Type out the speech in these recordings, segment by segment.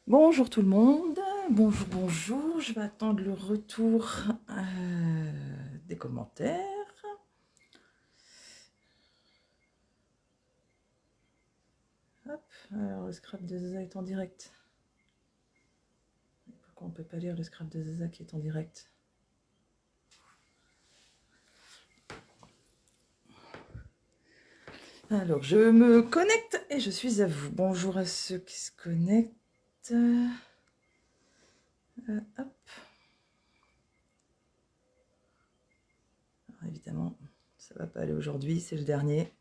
Bonjour tout le monde, bonjour, bonjour. Je vais attendre le retour des commentaires. Hop, alors le scrap de Zaza est en direct. Pourquoi on ne peut pas lire le scrap de Zaza qui est en direct? Alors je me connecte et je suis à vous. Bonjour à ceux qui se connectent. Hop. Alors, évidemment, ça ne va pas aller aujourd'hui, c'est le dernier.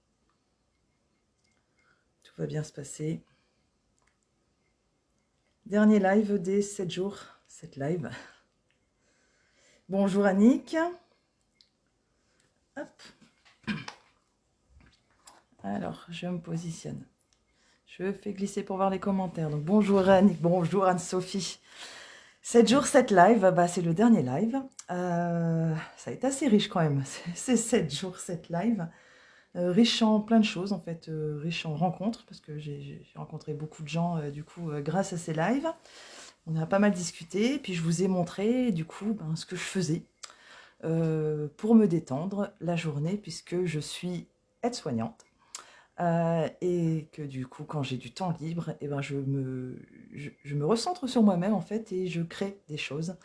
Tout va bien se passer. Dernier live des 7 jours, 7 lives. Bonjour Annick. Hop. Alors, je me positionne. Je fais glisser pour voir les commentaires. Donc, bonjour Annick, bonjour Anne-Sophie. 7 jours, 7 lives, bah, c'est le dernier live. Ça a été assez riche quand même, c'est 7 jours, 7 lives. Riche en plein de choses en fait, riche en rencontres, parce que j'ai rencontré beaucoup de gens du coup grâce à ces lives. On a pas mal discuté, puis je vous ai montré du coup ce que je faisais pour me détendre la journée, puisque je suis aide-soignante. Et que du coup, quand j'ai du temps libre, eh ben, je me recentre sur moi-même en fait et je crée des choses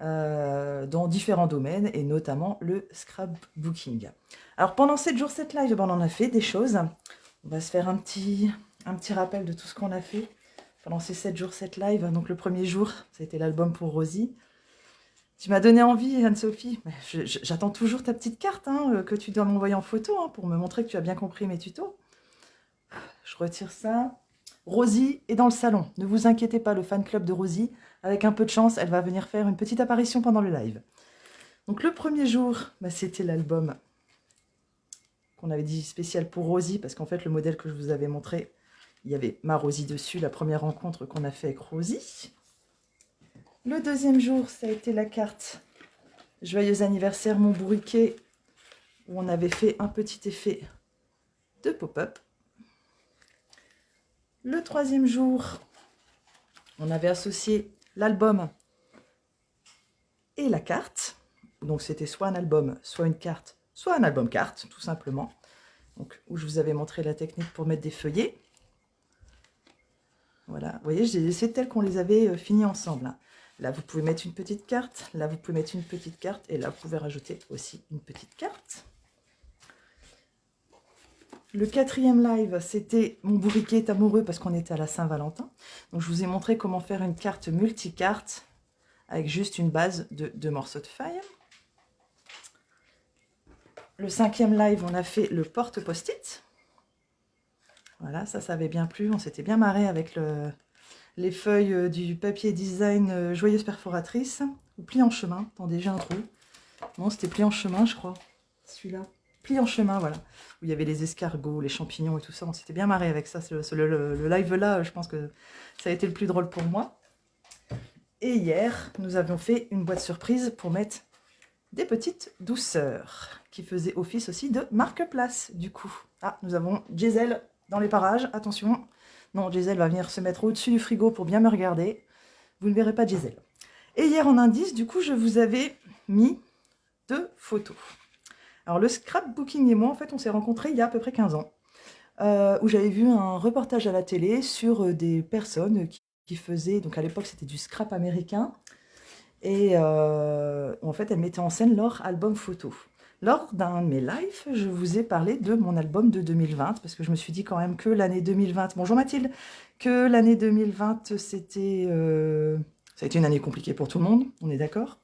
dans différents domaines et notamment le scrapbooking. Alors pendant 7 jours, 7 lives, ben, on en a fait des choses. On va se faire un petit rappel de tout ce qu'on a fait pendant ces 7 jours, 7 lives. Donc le premier jour, c'était l'album pour Rosie. Tu m'as donné envie, Anne-Sophie. J'attends toujours ta petite carte que tu dois m'envoyer en photo pour me montrer que tu as bien compris mes tutos. Je retire ça. Rosie est dans le salon. Ne vous inquiétez pas, le fan club de Rosie, avec un peu de chance, elle va venir faire une petite apparition pendant le live. Donc le premier jour, c'était l'album qu'on avait dit spécial pour Rosie, parce qu'en fait, le modèle que je vous avais montré, il y avait ma Rosie dessus, la première rencontre qu'on a fait avec Rosie. Le deuxième jour, ça a été la carte Joyeux anniversaire, mon bourriquet, où on avait fait un petit effet de pop-up. Le troisième jour, on avait associé l'album et la carte. Donc c'était soit un album, soit une carte, soit un album carte, tout simplement. Donc, où je vous avais montré la technique pour mettre des feuillets. Voilà, vous voyez, j'ai laissé tel qu'on les avait finis ensemble. Là, vous pouvez mettre une petite carte. Là, vous pouvez mettre une petite carte. Et là, vous pouvez rajouter aussi une petite carte. Le quatrième live, c'était mon bourriquet est amoureux parce qu'on était à la Saint-Valentin. Donc, je vous ai montré comment faire une carte multicarte avec juste une base de 2 morceaux de feuilles. Le cinquième live, on a fait le porte-post-it. Voilà, ça avait bien plu. On s'était bien marré avec les feuilles du papier design Joyeuse Perforatrice. Ou Pli en chemin. Attendez, j'ai un trou. Non, c'était Pli en chemin, je crois. Celui-là. Pli en chemin, voilà. Où il y avait les escargots, les champignons et tout ça. On s'était bien marré avec ça. Le live là, je pense que ça a été le plus drôle pour moi. Et hier, nous avions fait une boîte surprise pour mettre des petites douceurs qui faisaient office aussi de marque-place, du coup. Ah, nous avons Gisèle dans les parages. Attention. Non, Gisèle va venir se mettre au-dessus du frigo pour bien me regarder. Vous ne verrez pas Gisèle. Et hier, en indice, du coup, je vous avais mis 2 photos. Alors, le scrapbooking et moi, en fait, on s'est rencontrés il y a à peu près 15 ans, où j'avais vu un reportage à la télé sur des personnes qui faisaient, donc à l'époque, c'était du scrap américain, et en fait, elles mettaient en scène leur album photo. Lors d'un de mes lives, je vous ai parlé de mon album de 2020, parce que je me suis dit quand même que l'année 2020, bonjour Mathilde, que l'année 2020, c'était, ça a été une année compliquée pour tout le monde, on est d'accord.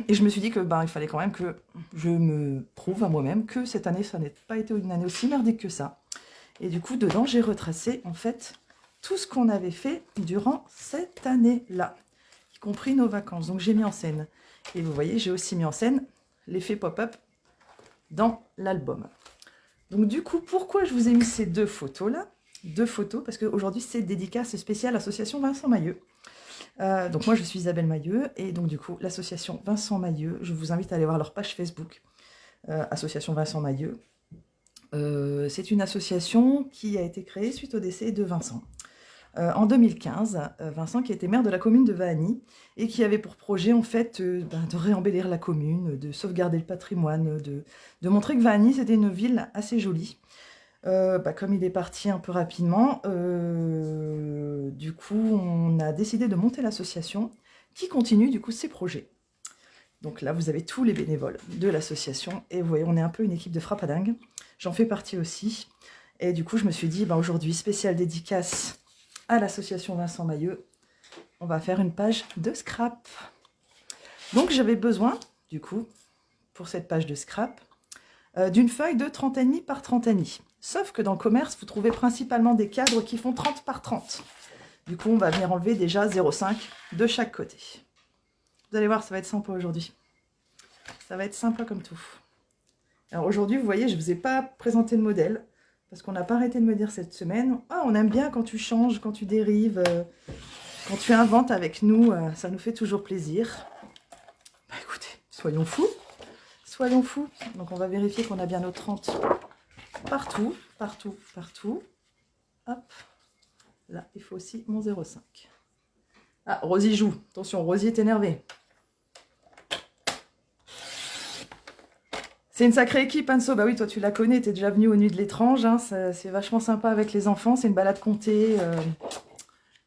Et je me suis dit que il fallait quand même que je me prouve à moi-même que cette année, ça n'ait pas été une année aussi merdique que ça. Et du coup, dedans, j'ai retracé en fait tout ce qu'on avait fait durant cette année-là, y compris nos vacances. Donc j'ai mis en scène. Et vous voyez, j'ai aussi mis en scène l'effet pop-up dans l'album. Donc du coup, pourquoi je vous ai mis ces 2 photos-là? 2 photos, parce qu'aujourd'hui, c'est dédicace spéciale Association Vincent Mailleux. Donc moi, je suis Isabelle Mailleux, et donc du coup, l'association Vincent Mailleux, je vous invite à aller voir leur page Facebook, Association Vincent Mailleux. C'est une association qui a été créée suite au décès de Vincent. en 2015, Vincent qui était maire de la commune de Vahanny et qui avait pour projet en fait de réembellir la commune, de sauvegarder le patrimoine, de montrer que Vahanny c'était une ville assez jolie. Comme il est parti un peu rapidement, du coup on a décidé de monter l'association qui continue du coup ses projets. Donc là vous avez tous les bénévoles de l'association et vous voyez on est un peu une équipe de frappadingue. J'en fais partie aussi. Et du coup je me suis dit aujourd'hui spéciale dédicace à l'association Vincent Mailleux, on va faire une page de scrap. Donc j'avais besoin, du coup, pour cette page de scrap, d'une feuille de 30,5 par 30,5. Sauf que dans le commerce, vous trouvez principalement des cadres qui font 30 par 30. Du coup, on va venir enlever déjà 0,5 de chaque côté. Vous allez voir, ça va être sympa aujourd'hui. Ça va être sympa comme tout. Alors aujourd'hui, vous voyez, je ne vous ai pas présenté le modèle, parce qu'on n'a pas arrêté de me dire cette semaine, « Ah, on aime bien quand tu changes, quand tu dérives, quand tu inventes avec nous, ça nous fait toujours plaisir. » Bah écoutez, soyons fous. Soyons fous. Donc on va vérifier qu'on a bien nos 30 partout, partout, partout. Hop. Là, il faut aussi mon 0,5. Ah, Rosie joue. Attention, Rosie est énervée. C'est une sacrée équipe, Anso. Bah oui, toi tu la connais, t'es déjà venue aux Nuits de l'étrange. Hein. C'est vachement sympa avec les enfants. C'est une balade comptée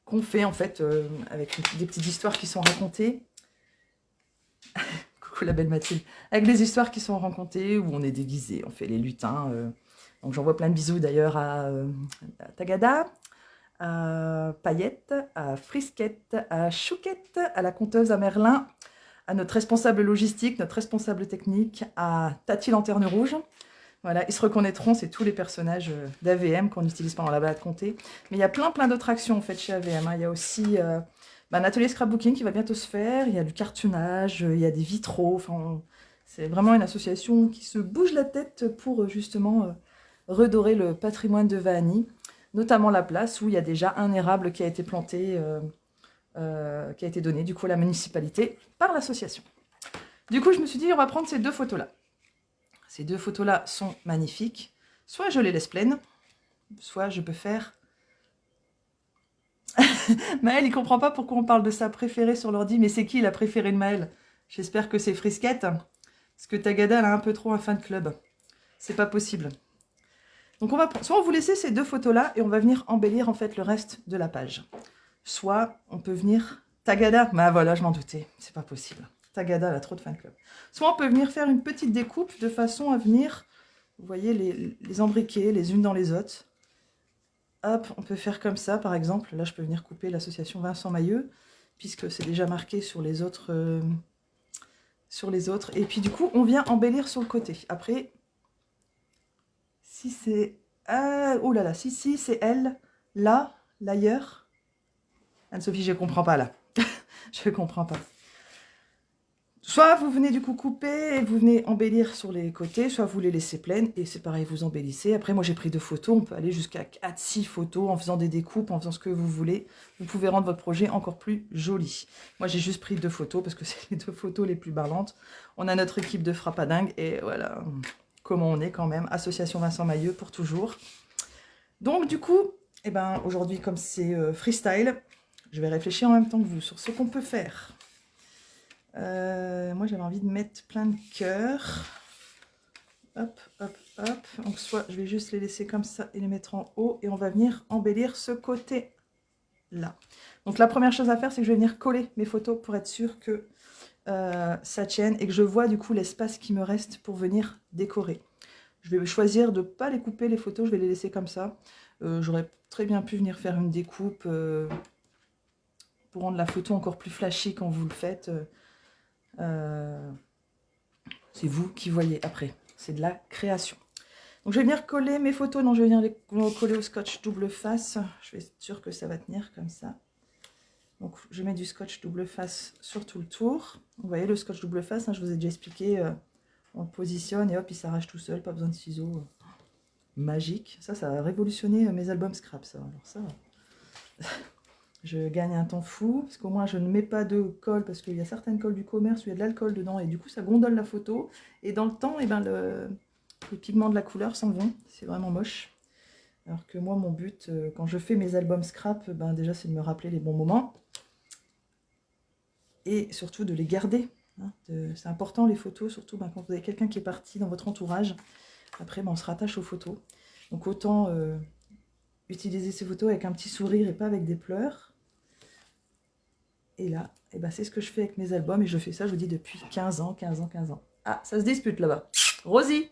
qu'on fait en fait avec des petites histoires qui sont racontées. Coucou la belle Mathilde. Avec des histoires qui sont racontées où on est déguisé, on fait les lutins. Donc j'envoie plein de bisous d'ailleurs à Tagada, à Paillette, à Frisquette, à Chouquette, à la conteuse à Merlin, à notre responsable logistique, notre responsable technique, à Tati Lanterne Rouge. Voilà, ils se reconnaîtront, c'est tous les personnages d'AVM qu'on utilise pendant la balade comptée. Mais il y a plein d'autres actions en fait chez AVM. Hein. Il y a aussi un atelier scrapbooking qui va bientôt se faire, il y a du cartonnage, il y a des vitraux. Enfin, c'est vraiment une association qui se bouge la tête pour justement redorer le patrimoine de Vahanny, notamment la place où il y a déjà un érable qui a été planté, qui a été donné du coup à la municipalité par l'association. Du coup, je me suis dit, on va prendre ces deux photos-là. Ces deux photos-là sont magnifiques. Soit je les laisse pleines, soit je peux faire... Maëlle, il comprend pas pourquoi on parle de sa préférée sur l'ordi, mais c'est qui la préférée de Maëlle? J'espère que c'est Frisquette, parce que Tagada, elle a un peu trop un fan club. C'est pas possible. Donc on va soit on vous laisser ces deux photos-là et on va venir embellir en fait le reste de la page. Soit on peut venir... Tagada, bah voilà, je m'en doutais, c'est pas possible. Tagada, elle a trop de fan club. Soit on peut venir faire une petite découpe de façon à venir, vous voyez, les embriquer les unes dans les autres. Hop, on peut faire comme ça, par exemple. Là, je peux venir couper l'association Vincent Mailleux, puisque c'est déjà marqué sur les autres. Et puis, du coup, on vient embellir sur le côté. Après, si c'est... oh là là, si c'est elle, là, l'ailleurs. Anne-Sophie, je ne comprends pas, là. Je ne comprends pas. Soit vous venez du coup couper et vous venez embellir sur les côtés, soit vous les laissez pleines et c'est pareil, vous embellissez. Après, moi j'ai pris 2 photos, on peut aller jusqu'à 4-6 photos en faisant des découpes, en faisant ce que vous voulez. Vous pouvez rendre votre projet encore plus joli. Moi j'ai juste pris 2 photos parce que c'est les 2 photos les plus parlantes. On a notre équipe de frappadingue et voilà comment on est quand même. Association Vincent Mailleux pour toujours. Donc du coup, eh ben, aujourd'hui comme c'est freestyle, je vais réfléchir en même temps que vous sur ce qu'on peut faire. Moi j'avais envie de mettre plein de cœurs. Hop, hop, hop. Donc soit je vais juste les laisser comme ça et les mettre en haut. Et on va venir embellir ce côté-là. Donc la première chose à faire, c'est que je vais venir coller mes photos pour être sûr que ça tienne. Et que je vois du coup l'espace qui me reste pour venir décorer. Je vais choisir de ne pas les couper les photos, je vais les laisser comme ça. J'aurais très bien pu venir faire une découpe pour rendre la photo encore plus flashy quand vous le faites. C'est vous qui voyez après, c'est de la création. Donc je vais venir coller mes photos, non je vais venir les coller au scotch double face, je vais être sûre que ça va tenir comme ça. Donc je mets du scotch double face sur tout le tour. Vous voyez le scotch double face, hein, je vous ai déjà expliqué, on le positionne et hop il s'arrache tout seul, pas besoin de ciseaux. Magique, ça a révolutionné mes albums scrap ça, alors ça... Je gagne un temps fou, parce qu'au moins je ne mets pas de colle, parce qu'il y a certaines colles du commerce où il y a de l'alcool dedans, et du coup ça gondole la photo. Et dans le temps, eh ben, les pigments de la couleur s'en vont, c'est vraiment moche. Alors que moi, mon but, quand je fais mes albums scrap, ben déjà, c'est de me rappeler les bons moments. Et surtout de les garder. Hein, c'est important, les photos, surtout ben, quand vous avez quelqu'un qui est parti dans votre entourage. Après, ben, on se rattache aux photos. Donc autant utiliser ces photos avec un petit sourire et pas avec des pleurs. Et là, eh ben, c'est ce que je fais avec mes albums. Et je fais ça, je vous dis, depuis 15 ans, 15 ans, 15 ans. Ah, ça se dispute là-bas. Rosie,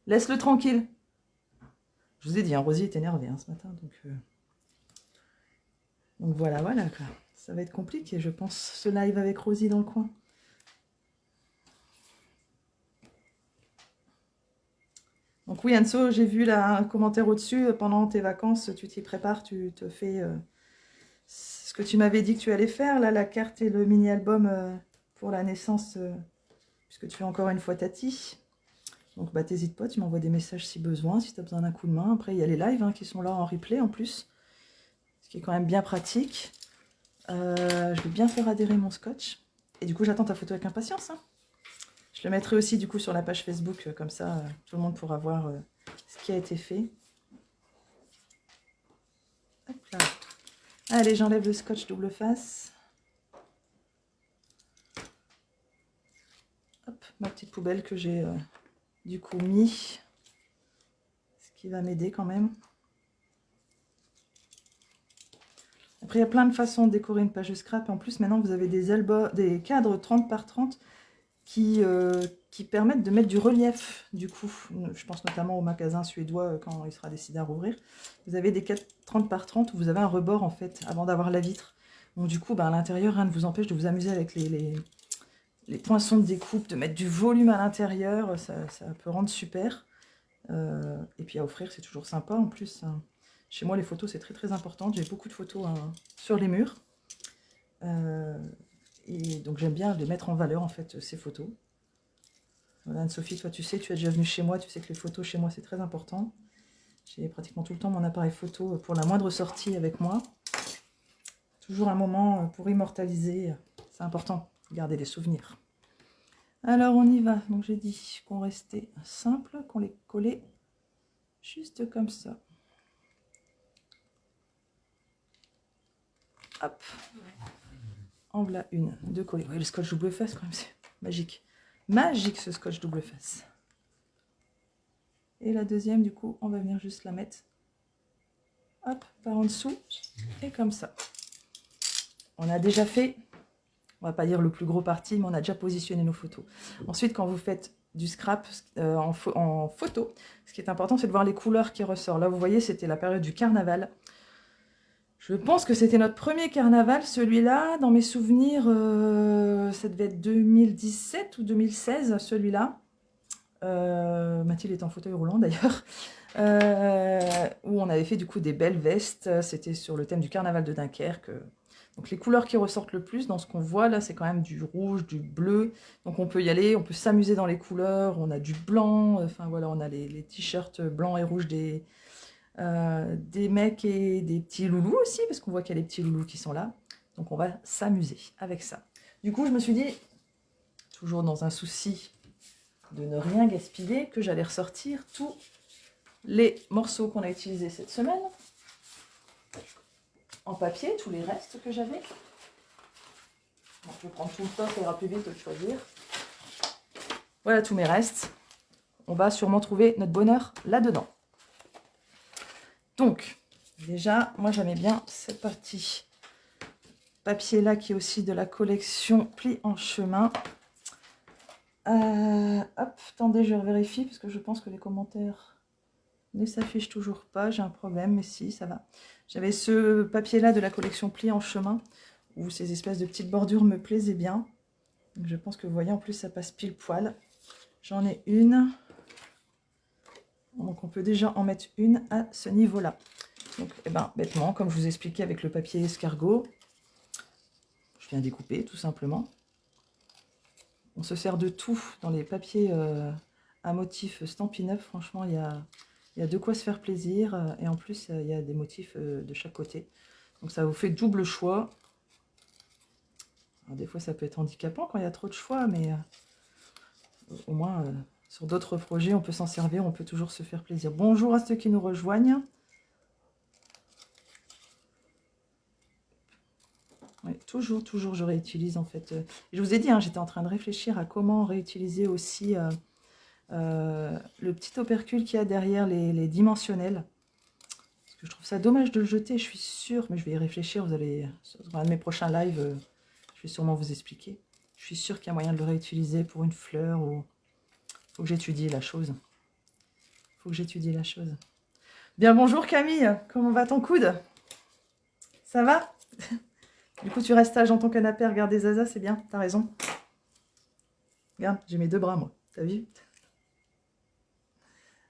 laisse-le tranquille. Je vous ai dit, hein, Rosie est énervée ce matin. Donc voilà, voilà. Quoi. Ça va être compliqué, je pense, ce live avec Rosie dans le coin. Donc oui, Anso, j'ai vu là, un commentaire au-dessus. Pendant tes vacances, tu t'y prépares, tu te fais ce que tu m'avais dit que tu allais faire, là, la carte et le mini-album pour la naissance, puisque tu fais encore une fois Tati. Donc bah t'hésites pas, tu m'envoies des messages si besoin, si tu as besoin d'un coup de main. Après, il y a les lives hein, qui sont là en replay en plus, ce qui est quand même bien pratique. Je vais bien faire adhérer mon scotch. Et du coup, j'attends ta photo avec impatience. Hein. Je le mettrai aussi du coup sur la page Facebook, comme ça, tout le monde pourra voir ce qui a été fait. Hop là. Allez, j'enlève le scotch double face. Hop, ma petite poubelle que j'ai du coup mis. Ce qui va m'aider quand même. Après, il y a plein de façons de décorer une page scrap. En plus, maintenant, vous avez des cadres 30 par 30 qui permettent de mettre du relief, du coup. Je pense notamment au magasin suédois quand il sera décidé à rouvrir. Vous avez des cadres 30 par 30 où vous avez un rebord, en fait, avant d'avoir la vitre. Donc, du coup, à l'intérieur, rien ne vous empêche de vous amuser avec les poinçons de découpe, de mettre du volume à l'intérieur. Ça peut rendre super. Et puis, à offrir, c'est toujours sympa, en plus. Hein. Chez moi, les photos, c'est très, très important. J'ai beaucoup de photos sur les murs. Et donc, j'aime bien les mettre en valeur, en fait, ces photos. Voilà, Anne-Sophie, toi, tu sais, tu es déjà venue chez moi. Tu sais que les photos chez moi, c'est très important. J'ai pratiquement tout le temps mon appareil photo pour la moindre sortie avec moi. Toujours un moment pour immortaliser. C'est important, garder des souvenirs. Alors, on y va. Donc, j'ai dit qu'on restait simple, qu'on les collait juste comme ça. Hop. En voilà une de coller. Oui, le scotch double face, quand même, c'est magique. Magique, ce scotch double face. Et la deuxième, du coup, on va venir juste la mettre. Hop, par en dessous. Et comme ça. On a déjà fait, on va pas dire le plus gros parti, mais on a déjà positionné nos photos. Ensuite, quand vous faites du scrap en photo, ce qui est important, c'est de voir les couleurs qui ressortent. Là, vous voyez, c'était la période du carnaval. Je pense que c'était notre premier carnaval, celui-là. Dans mes souvenirs, ça devait être 2017 ou 2016, celui-là. Mathilde est en fauteuil roulant, d'ailleurs. Où on avait fait, du coup, des belles vestes. C'était sur le thème du carnaval de Dunkerque. Donc, les couleurs qui ressortent le plus dans ce qu'on voit, là, c'est quand même du rouge, du bleu. Donc, on peut y aller, on peut s'amuser dans les couleurs. On a du blanc. Enfin, voilà, on a les t-shirts blancs et rouges des mecs et des petits loulous aussi, parce qu'on voit qu'il y a les petits loulous qui sont là. Donc on va s'amuser avec ça. Du coup, je me suis dit, toujours dans un souci de ne rien gaspiller, que j'allais ressortir tous les morceaux qu'on a utilisés cette semaine en papier, tous les restes que j'avais. Donc, je vais prendre tout le temps, ça ira plus vite de le choisir. Voilà tous mes restes. On va sûrement trouver notre bonheur là-dedans. Donc, déjà, moi j'aimais bien cette partie papier-là qui est aussi de la collection Pli en chemin. Hop, attendez, je vérifie parce que je pense que les commentaires ne s'affichent toujours pas. J'ai un problème, mais si, ça va. J'avais ce papier-là de la collection Pli en chemin où ces espèces de petites bordures me plaisaient bien. Donc, je pense que vous voyez, en plus, ça passe pile poil. J'en ai une. Donc, on peut déjà en mettre une à ce niveau-là. Donc, eh ben, bêtement, comme je vous expliquais avec le papier escargot, je viens découper tout simplement. On se sert de tout dans les papiers à motifs Stampin' Up. Franchement, il y a de quoi se faire plaisir. Et en plus, il y a des motifs de chaque côté. Donc, ça vous fait double choix. Alors, des fois, ça peut être handicapant quand il y a trop de choix, mais au moins, sur d'autres projets, on peut s'en servir, on peut toujours se faire plaisir. Bonjour à ceux qui nous rejoignent. Oui, toujours, je réutilise en fait. Je vous ai dit, hein, j'étais en train de réfléchir à comment réutiliser aussi le petit opercule qu'il y a derrière les dimensionnels. Parce que je trouve ça dommage de le jeter, je suis sûre, mais je vais y réfléchir, vous allez, sur un de mes prochains lives, je vais sûrement vous expliquer. Je suis sûre qu'il y a moyen de le réutiliser pour une fleur ou... Faut que j'étudie la chose. Faut que j'étudie la chose. Bien, bonjour Camille, comment va ton coude? Ça va? Du coup, tu restes sage dans ton canapé à regarder Zaza, c'est bien, t'as raison. Regarde, j'ai mes 2 bras, moi, t'as vu?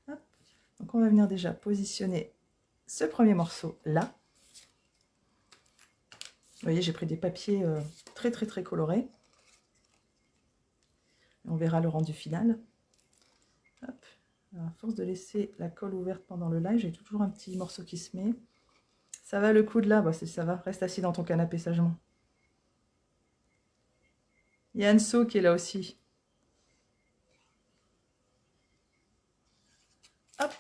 Hop. Donc, on va venir déjà positionner ce premier morceau là. Vous voyez, j'ai pris des papiers très colorés. On verra le rendu final. Hop. Alors, à force de laisser la colle ouverte pendant le live, j'ai toujours un petit morceau qui se met. Ça va le coude là? Bah, ça va, reste assis dans ton canapé sagement. Il y a Anso qui est là aussi. Hop.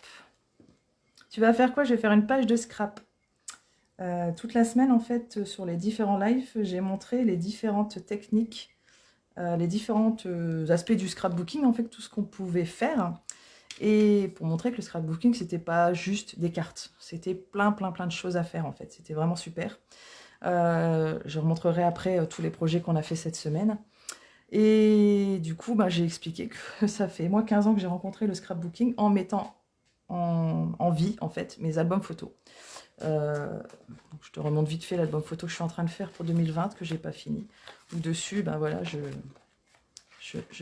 Tu vas faire quoi? Je vais faire une page de scrap. Toute la semaine, en fait, sur les différents lives, j'ai montré les différentes techniques, les différents aspects du scrapbooking, en fait, tout ce qu'on pouvait faire. Et pour montrer que le scrapbooking, c'était pas juste des cartes. C'était plein de choses à faire, en fait. C'était vraiment super. Je remontrerai après tous les projets qu'on a fait cette semaine. Et du coup, bah, j'ai expliqué que ça fait, moi, 15 ans que j'ai rencontré le scrapbooking en mettant en vie, en fait, mes albums photos. Donc je te remonte vite fait l'album photo que je suis en train de faire pour 2020, que j'ai pas fini. Où dessus, ben voilà, je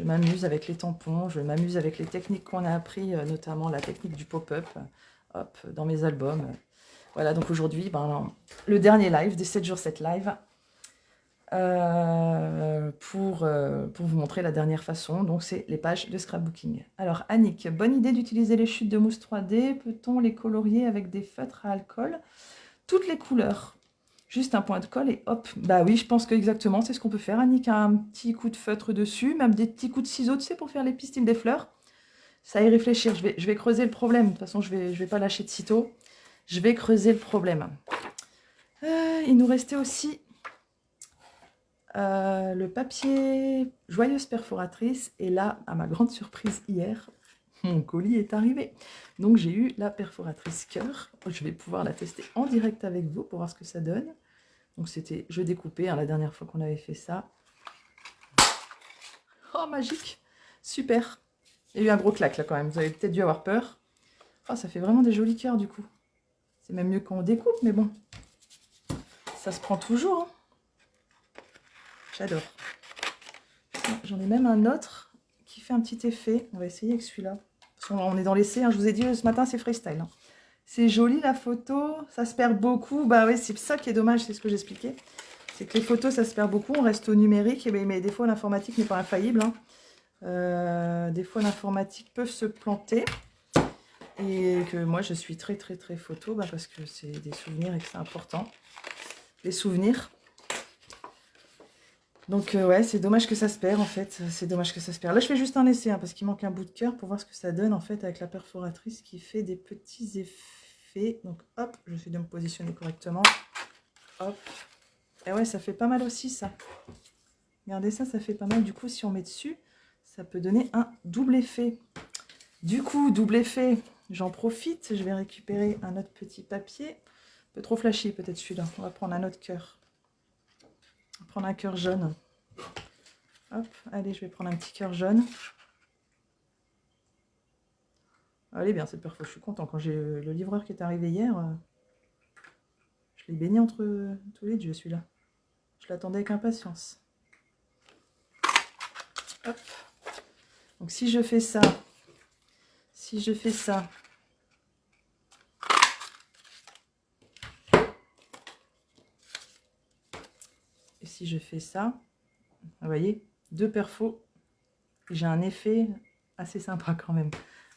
m'amuse avec les tampons, je m'amuse avec les techniques qu'on a appris, notamment la technique du pop-up, hop, dans mes albums. Voilà, donc aujourd'hui, ben, le dernier live des 7 jours 7 live, pour vous montrer la dernière façon. Donc c'est les pages de scrapbooking. Alors Annick, bonne idée d'utiliser les chutes de mousse 3D. Peut-on les colorier avec des feutres à alcool? Toutes les couleurs. Juste un point de colle et hop. Bah oui, je pense que exactement, c'est ce qu'on peut faire. Annick a un petit coup de feutre dessus, même des petits coups de ciseaux, tu sais, pour faire les pistils des fleurs. Ça y réfléchir. Je vais creuser le problème. De toute façon, je vais pas lâcher de sitôt. Je vais creuser le problème. Il nous restait aussi le papier joyeuse perforatrice. Et là, à ma grande surprise hier, mon colis est arrivé. Donc j'ai eu la perforatrice cœur. Je vais pouvoir la tester en direct avec vous pour voir ce que ça donne. Donc c'était, je découpais hein, la dernière fois qu'on avait fait ça. Oh magique, super. Il y a eu un gros claque là quand même, vous avez peut-être dû avoir peur. Oh, ça fait vraiment des jolis cœurs du coup. C'est même mieux qu'on découpe, mais bon. Ça se prend toujours. Hein. J'adore. J'en ai même un autre qui fait un petit effet. On va essayer avec celui-là. On est dans l'essai, hein. Je vous ai dit ce matin c'est freestyle. Hein. C'est joli la photo, ça se perd beaucoup. Bah oui, c'est ça qui est dommage, c'est ce que j'expliquais. C'est que les photos, ça se perd beaucoup, on reste au numérique, mais des fois l'informatique n'est pas infaillible. Hein. Des fois l'informatique peut se planter. Et que moi je suis très photo, bah, parce que c'est des souvenirs et que c'est important. Les souvenirs. Donc ouais, c'est dommage que ça se perd en fait. C'est dommage que ça se perd. Là je fais juste un essai, hein, parce qu'il manque un bout de cœur pour voir ce que ça donne en fait avec la perforatrice qui fait des petits effets. Donc hop, je suis de me positionner correctement. Hop. Et ouais, ça fait pas mal aussi ça. Regardez ça, ça fait pas mal. Du coup, si on met dessus, ça peut donner un double effet. Du coup, double effet, j'en profite. Je vais récupérer un autre petit papier. Un peu trop flashy peut-être celui-là. On va prendre un autre cœur. On va prendre un cœur jaune. Hop, allez, je vais prendre un petit cœur jaune. Allez, bien, cette perfo, je suis content. Quand j'ai le livreur qui est arrivé hier, je l'ai baigné entre tous les dieux, celui-là. Je l'attendais avec impatience. Hop. Donc, si je fais ça, et si je fais ça, vous voyez, 2 perfos, j'ai un effet assez sympa quand même.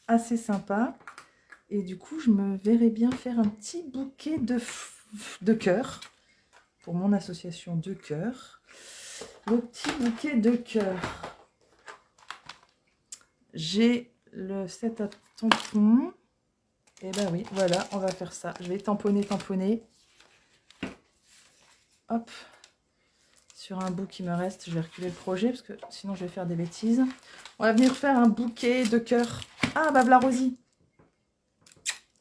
Assez sympa. Et du coup, je me verrais bien faire un petit bouquet de cœurs pour mon association de cœurs. Le petit bouquet de cœurs. J'ai le set à tampons. Et ben oui, voilà, on va faire ça. Je vais tamponner. Hop. Sur un bout qui me reste, je vais reculer le projet parce que sinon je vais faire des bêtises. On va venir faire un bouquet de cœurs. Ah bah voilà Rosie.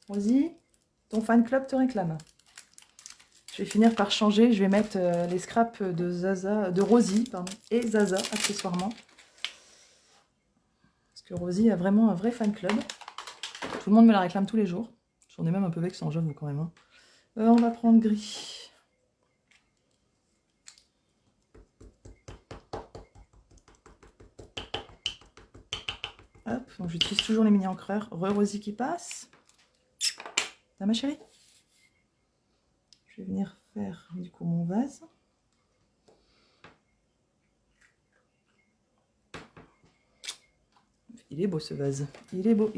Rosie, ton fan club te réclame. Je vais finir par changer. Je vais mettre les scraps de Zaza, de Rosie, pardon, et Zaza accessoirement. Parce que Rosie a vraiment un vrai fan club. Tout le monde me la réclame tous les jours. J'en ai même un peu vexant, j'avoue quand même. Hein. On va prendre gris. Hop, donc j'utilise toujours les mini encreurs. Rosie qui passe. Là, ma chérie. Je vais venir faire du coup mon vase. Il est beau ce vase. Il est beau.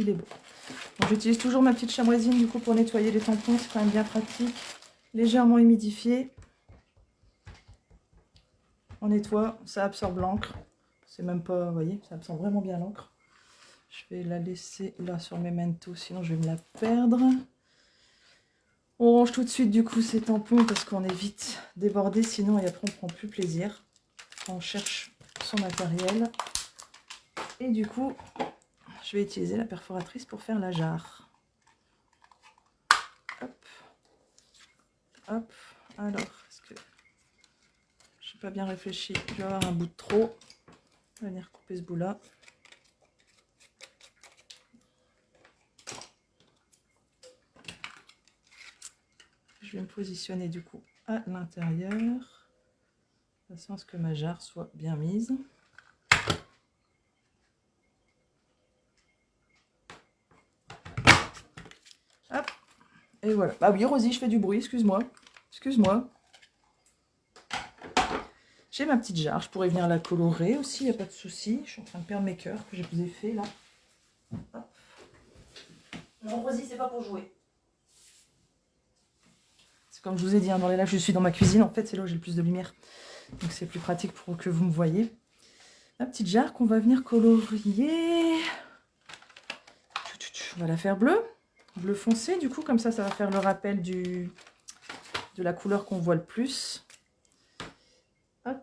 J'utilise toujours ma petite chamoisine du coup pour nettoyer les tampons. C'est quand même bien pratique. Légèrement humidifié. On nettoie, ça absorbe l'encre. C'est même pas, vous voyez, ça absorbe vraiment bien l'encre. Je vais la laisser là sur mes mentos, sinon je vais me la perdre. On range tout de suite du coup ces tampons parce qu'on est vite débordé, sinon et après on prend plus plaisir. On cherche son matériel. Et du coup, je vais utiliser la perforatrice pour faire la jarre. Hop. Hop. Alors, est-ce que je n'ai pas bien réfléchi? Je vais avoir un bout de trop. Je vais venir couper ce bout-là. Je vais me positionner du coup à l'intérieur, de façon à ce que ma jarre soit bien mise. Hop. Et voilà. Ah oui, Rosie, je fais du bruit, excuse-moi. Excuse-moi. J'ai ma petite jarre, je pourrais venir la colorer aussi, il n'y a pas de souci. Je suis en train de perdre mes cœurs que je vous ai fait là. Hop. Non, Rosie, c'est pas pour jouer. C'est comme je vous ai dit, hein, dans les lives, je suis dans ma cuisine. En fait, c'est là où j'ai le plus de lumière. Donc c'est plus pratique pour que vous me voyez. La petite jarre qu'on va venir colorier. On va la faire bleue. Bleu foncé, du coup, comme ça va faire le rappel de la couleur qu'on voit le plus. Hop,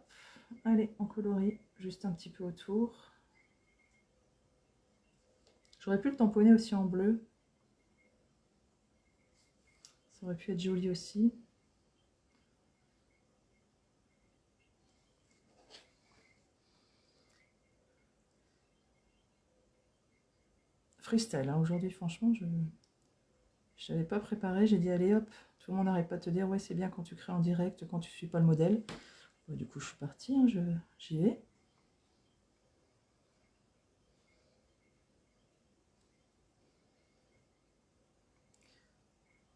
allez, on colorie juste un petit peu autour. J'aurais pu le tamponner aussi en bleu. Ça aurait pu être joli aussi. Freestyle, hein. Aujourd'hui, franchement, je n'avais pas préparé. J'ai dit, allez, hop, tout le monde n'arrête pas de te dire, ouais, c'est bien quand tu crées en direct, quand tu ne suis pas le modèle. Bah, du coup, je suis partie, hein, j'y vais.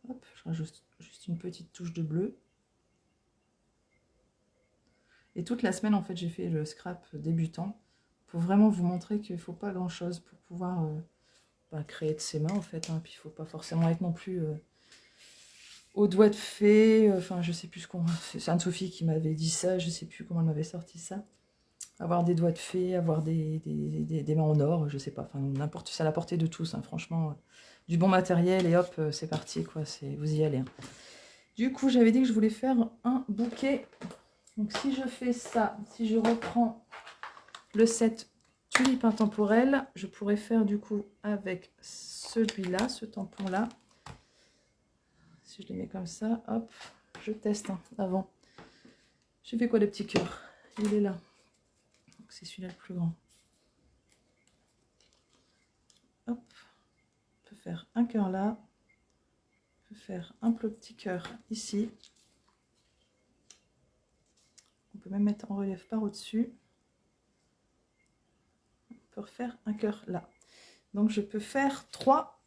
Hop, je rajoute juste une petite touche de bleu. Et toute la semaine, en fait, j'ai fait le scrap débutant pour vraiment vous montrer qu'il ne faut pas grand-chose pour pouvoir créer de ses mains, en fait. Hein. Puis il ne faut pas forcément être non plus au doigt de fée. Enfin, je sais plus ce qu'on... C'est Anne-Sophie qui m'avait dit ça, je sais plus comment elle m'avait sorti ça. Avoir des doigts de fée, avoir des mains en or, je sais pas. Enfin, n'importe, c'est à la portée de tous, hein. Franchement. Du bon matériel et hop, c'est parti, quoi. Vous y allez. Hein. Du coup, j'avais dit que je voulais faire un bouquet. Donc, si je fais ça, si je reprends le set tulipe intemporelle, je pourrais faire du coup avec celui-là, ce tampon-là. Si je les mets comme ça, hop, je teste hein, avant. J'ai fait quoi les petits cœurs? Il est là. C'est celui-là le plus grand. Hop, on peut faire un cœur là. On peut faire un petit cœur ici. On peut même mettre en relief par au-dessus. On peut refaire un cœur là. Donc je peux faire 3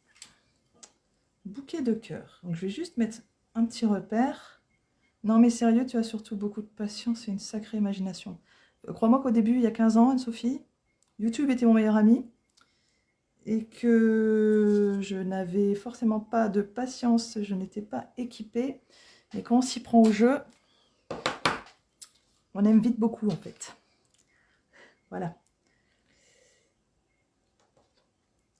bouquets de cœurs. Donc je vais juste mettre un petit repère. Non mais sérieux, tu as surtout beaucoup de patience et une sacrée imagination. Crois-moi qu'au début, il y a 15 ans, Anne-Sophie, YouTube était mon meilleur ami. Et que je n'avais forcément pas de patience, je n'étais pas équipée. Mais quand on s'y prend au jeu, on aime vite beaucoup en fait. Voilà.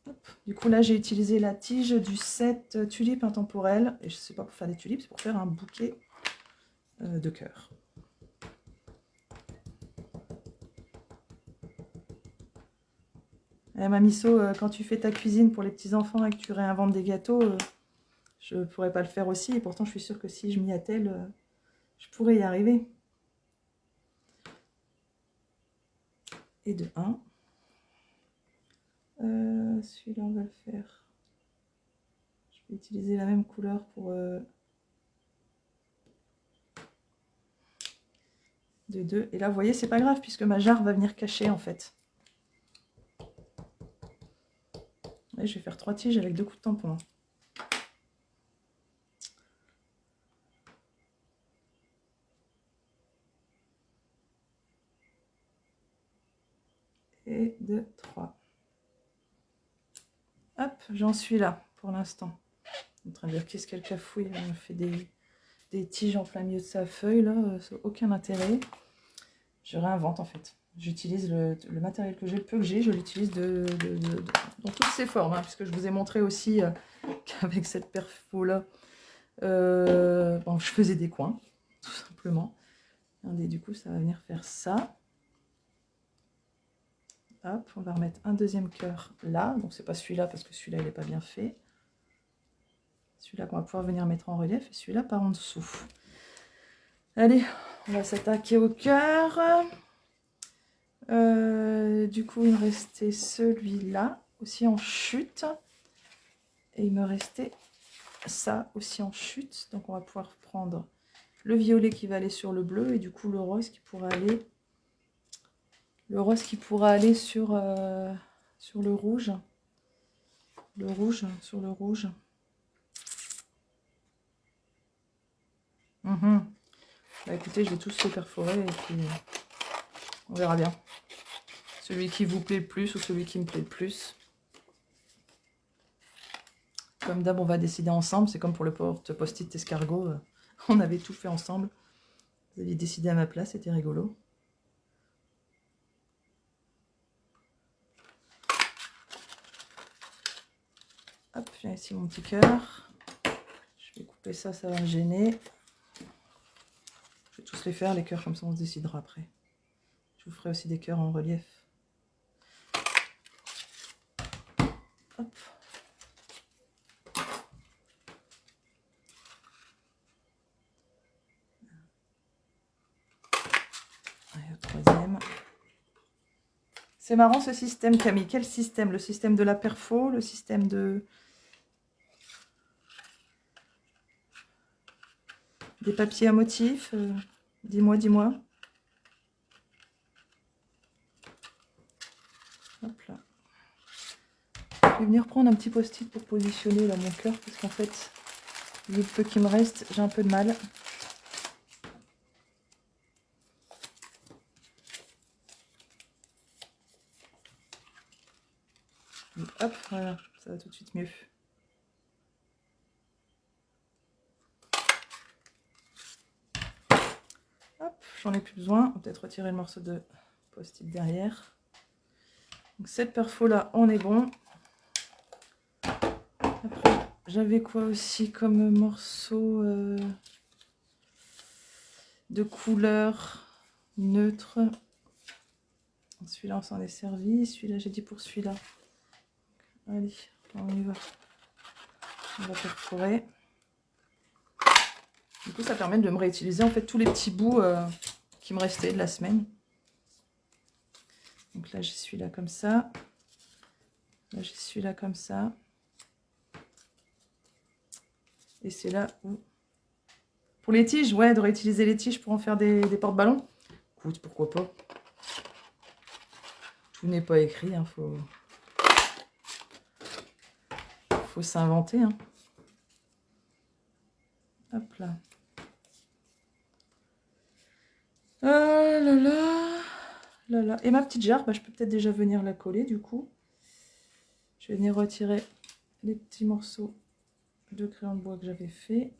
Hop. Du coup, là, j'ai utilisé la tige du set tulipe intemporelle. Et je sais pas pour faire des tulipes, c'est pour faire un bouquet de cœur. Mamie So, quand tu fais ta cuisine pour les petits-enfants et que tu réinventes des gâteaux, je ne pourrais pas le faire aussi. Et pourtant, je suis sûre que si je m'y attelle, je pourrais y arriver. Et de 1. Celui-là, on va le faire. Je vais utiliser la même couleur pour... de 2. Et là, vous voyez, c'est pas grave puisque ma jarre va venir cacher en fait. Et je vais faire 3 tiges avec 2 coups de tampon. Et 2, 3. Hop, j'en suis là pour l'instant. En train de dire qu'est-ce qu'elle cafouille. Elle me fait des tiges en plein milieu de sa feuille là. Ça n'a aucun intérêt. Je réinvente en fait. J'utilise le matériel que j'ai, le peu que j'ai, je l'utilise dans toutes ses formes. Hein, puisque je vous ai montré aussi qu'avec cette perfo là, bon, je faisais des coins, tout simplement. Regardez, du coup, ça va venir faire ça. Hop, on va remettre un deuxième cœur là. Donc, c'est pas celui-là parce que celui-là, il n'est pas bien fait. Celui-là qu'on va pouvoir venir mettre en relief et celui-là par en dessous. Allez, on va s'attaquer au cœur. Du coup, il me restait celui-là aussi en chute. Et il me restait ça aussi en chute. Donc, on va pouvoir prendre le violet qui va aller sur le bleu et du coup, le rose qui pourra aller... sur le rouge. Le rouge sur le rouge. Bah, écoutez, je vais tous les perforer et puis on verra bien. Celui qui vous plaît le plus ou celui qui me plaît le plus. Comme d'hab, on va décider ensemble. C'est comme pour le post-it escargot. On avait tout fait ensemble. Vous aviez décidé à ma place, c'était rigolo. Hop, j'ai ici mon petit cœur. Je vais couper ça, ça va me gêner. Je vais tous les faire, les cœurs, comme ça on se décidera après. Je vous ferai aussi des cœurs en relief. Hop. Et au troisième. C'est marrant ce système, Camille. Quel système? Le système de la perfo, le système de... des papiers à motifs? Dis-moi, dis-moi. Hop là. Je vais venir prendre un petit post-it pour positionner là mon cœur, parce qu'en fait, vu le peu qui me reste, j'ai un peu de mal. Donc, hop, voilà, ça va tout de suite mieux. Hop, j'en ai plus besoin. On va peut-être retirer le morceau de post-it derrière. Donc cette perfo là, on est bon. Après, j'avais quoi aussi comme morceau de couleur neutre? Celui-là, on s'en est servi. Celui-là, j'ai dit pour celui-là. Allez, on y va. On va perforer. Du coup, ça permet de me réutiliser en fait tous les petits bouts qui me restaient de la semaine. Donc là, j'ai celui-là comme ça. Là, j'ai celui-là comme ça. Et c'est là où... Pour les tiges, ouais, de réutiliser les tiges pour en faire des porte-ballons. Écoute, pourquoi pas. Tout n'est pas écrit, hein, faut s'inventer. Hein. Hop là. Là là. Là là. Et ma petite jarre, bah, je peux peut-être déjà venir la coller du coup. Je vais venir retirer les petits morceaux de crayon de bois que j'avais fait.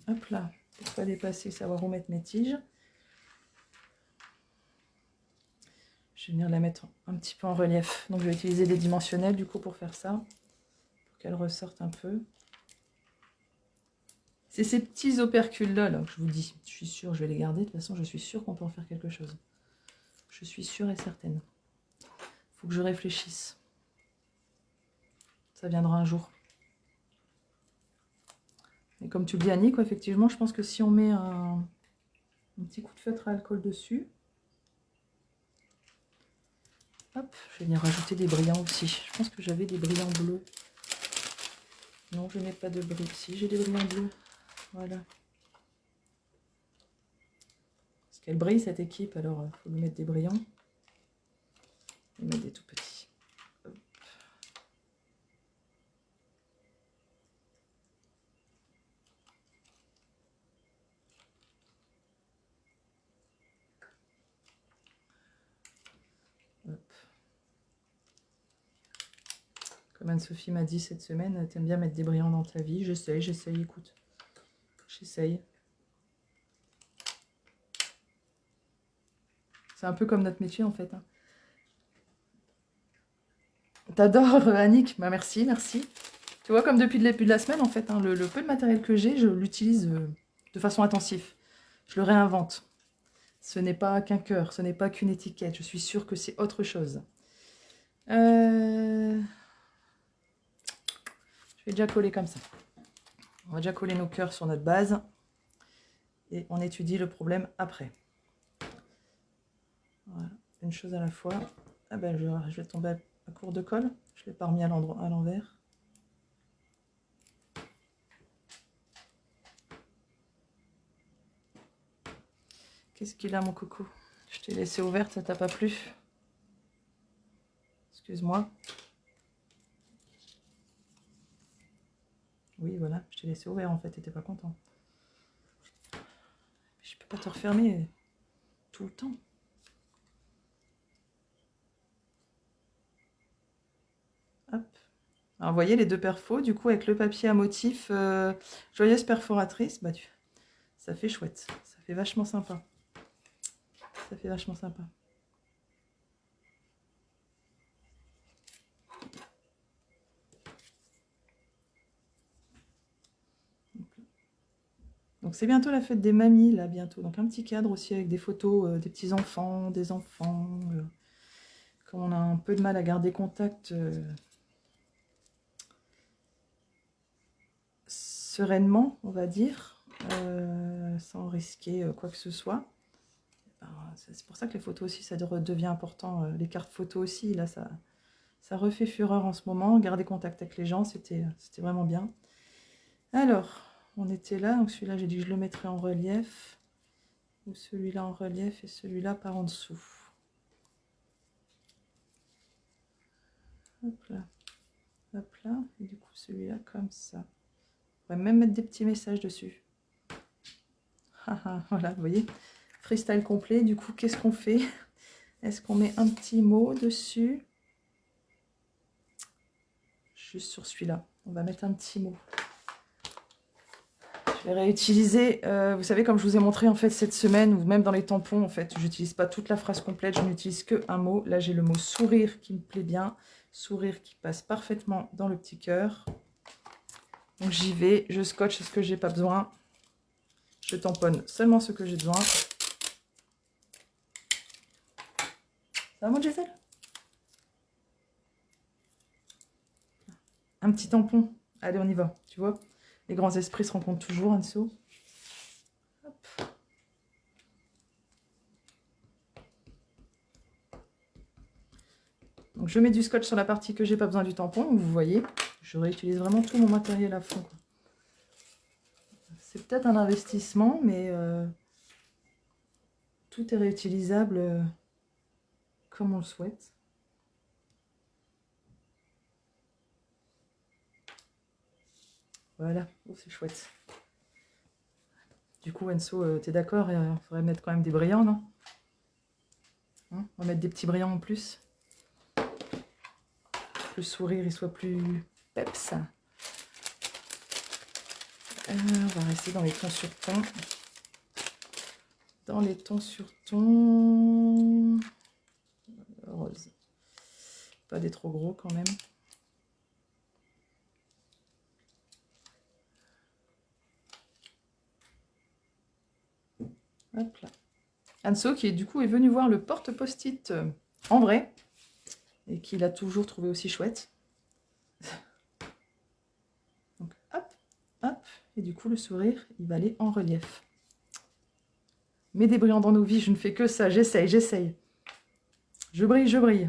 Hop là, pour pas dépasser, savoir où mettre mes tiges. Je vais venir la mettre un petit peu en relief. Donc je vais utiliser des dimensionnels du coup pour faire ça. Pour qu'elle ressorte un peu. C'est ces petits opercules là que je vous dis. Je suis sûre, je vais les garder. De toute façon, je suis sûre qu'on peut en faire quelque chose. Je suis sûre et certaine. Faut que je réfléchisse. Ça viendra un jour. Et comme tu le dis Annie, quoi, effectivement, je pense que si on met un petit coup de feutre à alcool dessus, hop, je vais venir rajouter des brillants aussi. Je pense que j'avais des brillants bleus. Non, je n'ai pas de brillants. Si, j'ai des brillants bleus. Voilà. Parce qu'elle brille cette équipe, alors il faut lui mettre des brillants. Et mettre des tout petits. Hop. Hop. Comme Anne-Sophie m'a dit cette semaine, t'aimes bien mettre des brillants dans ta vie. J'essaye, écoute. J'essaye. C'est un peu comme notre métier en fait. Hein. T'adores Annick? Bah merci, merci. Tu vois, comme depuis le début de la semaine en fait, hein, le peu de matériel que j'ai, je l'utilise de façon intensive. Je le réinvente. Ce n'est pas qu'un cœur, ce n'est pas qu'une étiquette. Je suis sûre que c'est autre chose. Je vais déjà coller comme ça. On va déjà coller nos cœurs sur notre base. Et on étudie le problème après. Voilà, une chose à la fois. Ah ben, je vais tomber à court de colle. Je ne l'ai pas remis à l'envers. Qu'est-ce qu'il a, mon coucou? Je t'ai laissé ouverte, ça t'a pas plu? Excuse-moi. Oui, voilà, je t'ai laissé ouvert en fait, t'étais pas content. Je peux pas te refermer tout le temps. Hop. Alors, vous voyez les deux perfos, du coup, avec le papier à motif joyeuse perforatrice, bah, ça fait chouette. Ça fait vachement sympa. Ça fait vachement sympa. Donc c'est bientôt la fête des mamies, là, bientôt. Donc un petit cadre aussi avec des photos des petits-enfants, des enfants. Comme on a un peu de mal à garder contact sereinement, on va dire, sans risquer quoi que ce soit. C'est pour ça que les photos aussi, ça devient important. Les cartes photos aussi, là, ça refait fureur en ce moment. Garder contact avec les gens, c'était vraiment bien. Alors, on était là. Donc celui-là, j'ai dit que je le mettrais en relief. Ou celui-là en relief et celui-là par en dessous. Hop là. Hop là. Et du coup, celui-là comme ça. On pourrait même mettre des petits messages dessus. Voilà, vous voyez. Freestyle complet. Du coup, qu'est-ce qu'on fait? Est-ce qu'on met un petit mot dessus? Juste sur celui-là. On va mettre un petit mot. Je vais réutiliser, vous savez, comme je vous ai montré en fait cette semaine, ou même dans les tampons, en fait, je n'utilise pas toute la phrase complète, je n'utilise qu'un mot. Là, j'ai le mot sourire qui me plaît bien. Sourire qui passe parfaitement dans le petit cœur. Donc j'y vais, je scotche ce que j'ai pas besoin. Je tamponne seulement ce que j'ai besoin. Ça va, mon Gisèle? Un petit tampon. Allez, on y va, tu vois. Les grands esprits se rencontrent toujours, Anso. Hop. Donc je mets du scotch sur la partie que j'ai pas besoin du tampon. Vous voyez, je réutilise vraiment tout mon matériel à fond. C'est peut-être un investissement, mais tout est réutilisable comme on le souhaite. Voilà, oh, c'est chouette. Du coup, Enso, t'es d'accord? Il faudrait mettre quand même des brillants, non? Hein, on va mettre des petits brillants en plus. Que le sourire il soit plus peps. On va rester dans les tons sur ton. Dans les tons sur ton. rose. Pas des trop gros quand même. Hop là. Anso qui du coup est venu voir le porte post-it en vrai et qui l'a toujours trouvé aussi chouette. Donc hop, hop, et du coup le sourire il va aller en relief. Mais des brillants dans nos vies, je ne fais que ça, j'essaye. Je brille, je brille.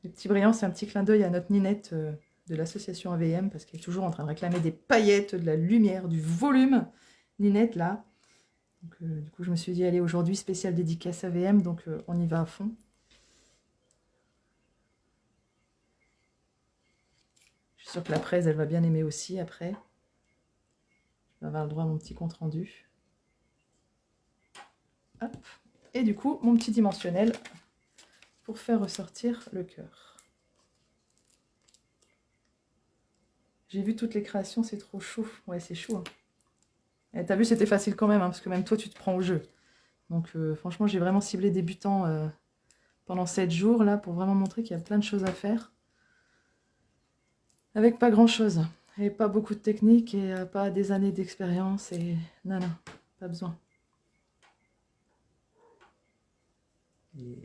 Les petits brillants, c'est un petit clin d'œil à notre Ninette de l'association AVM, parce qu'elle est toujours en train de réclamer des paillettes, de la lumière, du volume. Ninette, là. Donc, du coup, je me suis dit, allez, aujourd'hui, spécial dédicace AVM, donc on y va à fond. Je suis sûre que la presse, elle va bien aimer aussi, après. Je vais avoir le droit à mon petit compte rendu. Hop. Et du coup, mon petit dimensionnel pour faire ressortir le cœur. J'ai vu toutes les créations, c'est trop chaud. Ouais, c'est chaud. Hein. Et t'as vu, c'était facile quand même, hein, parce que même toi, tu te prends au jeu. Donc, franchement, j'ai vraiment ciblé débutant pendant 7 jours, là, pour vraiment montrer qu'il y a plein de choses à faire. Avec pas grand-chose. Et pas beaucoup de technique, et pas des années d'expérience, et non, pas besoin. Et...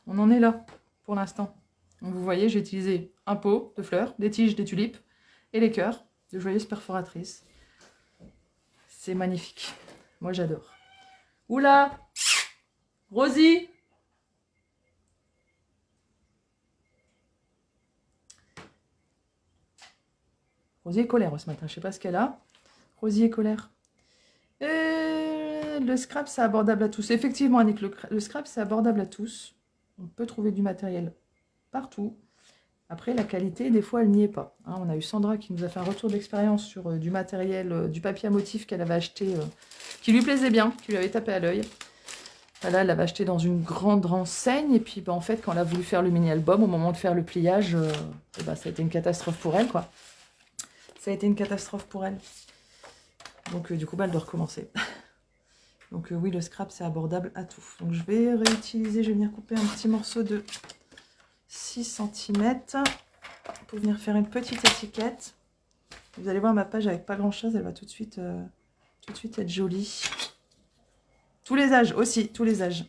on en est là, pour l'instant. Donc, vous voyez, j'ai utilisé un pot de fleurs, des tiges, des tulipes, et les cœurs de joyeuses perforatrices. C'est magnifique. Moi, j'adore. Oula! Rosie! Rosie est colère ce matin, je sais pas ce qu'elle a. Rosie est colère. Et le scrap, c'est abordable à tous. Effectivement, Annick, le scrap, c'est abordable à tous. On peut trouver du matériel partout. Après, la qualité, des fois, elle n'y est pas. Hein, on a eu Sandra qui nous a fait un retour d'expérience sur du matériel, du papier à motif qu'elle avait acheté, qui lui plaisait bien, qui lui avait tapé à l'œil. Là, elle l'avait acheté dans une grande enseigne. Et puis, bah, en fait, quand elle a voulu faire le mini-album, au moment de faire le pliage, bah, ça a été une catastrophe pour elle, quoi. Ça a été une catastrophe pour elle. Donc, du coup, bah, elle doit recommencer. Donc, oui, le scrap, c'est abordable à tout. Donc, je vais réutiliser, je vais venir couper un petit morceau de 6 cm pour venir faire une petite étiquette. Vous allez voir ma page avec pas grand-chose, elle va tout de suite être jolie. Tous les âges aussi, tous les âges.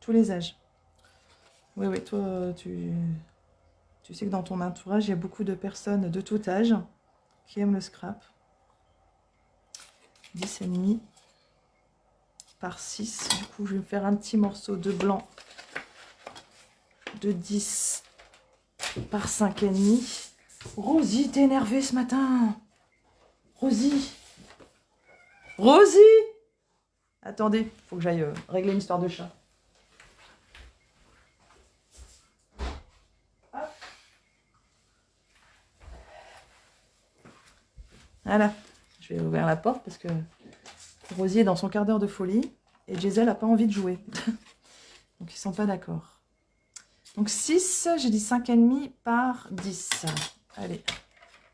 Tous les âges. Oui, oui, toi, tu sais que dans ton entourage, il y a beaucoup de personnes de tout âge qui aiment le scrap. 10,5 par 6. Du coup, je vais me faire un petit morceau de blanc de 10 par 5,5. Rosie, t'es énervée ce matin. Rosie. Rosie. Attendez, faut que j'aille régler une histoire de chat. Hop. Voilà, je vais ouvrir la porte parce que Rosie est dans son quart d'heure de folie et Gisèle n'a pas envie de jouer. Donc ils sont pas d'accord. Donc 6, j'ai dit 5,5 par 10. Allez,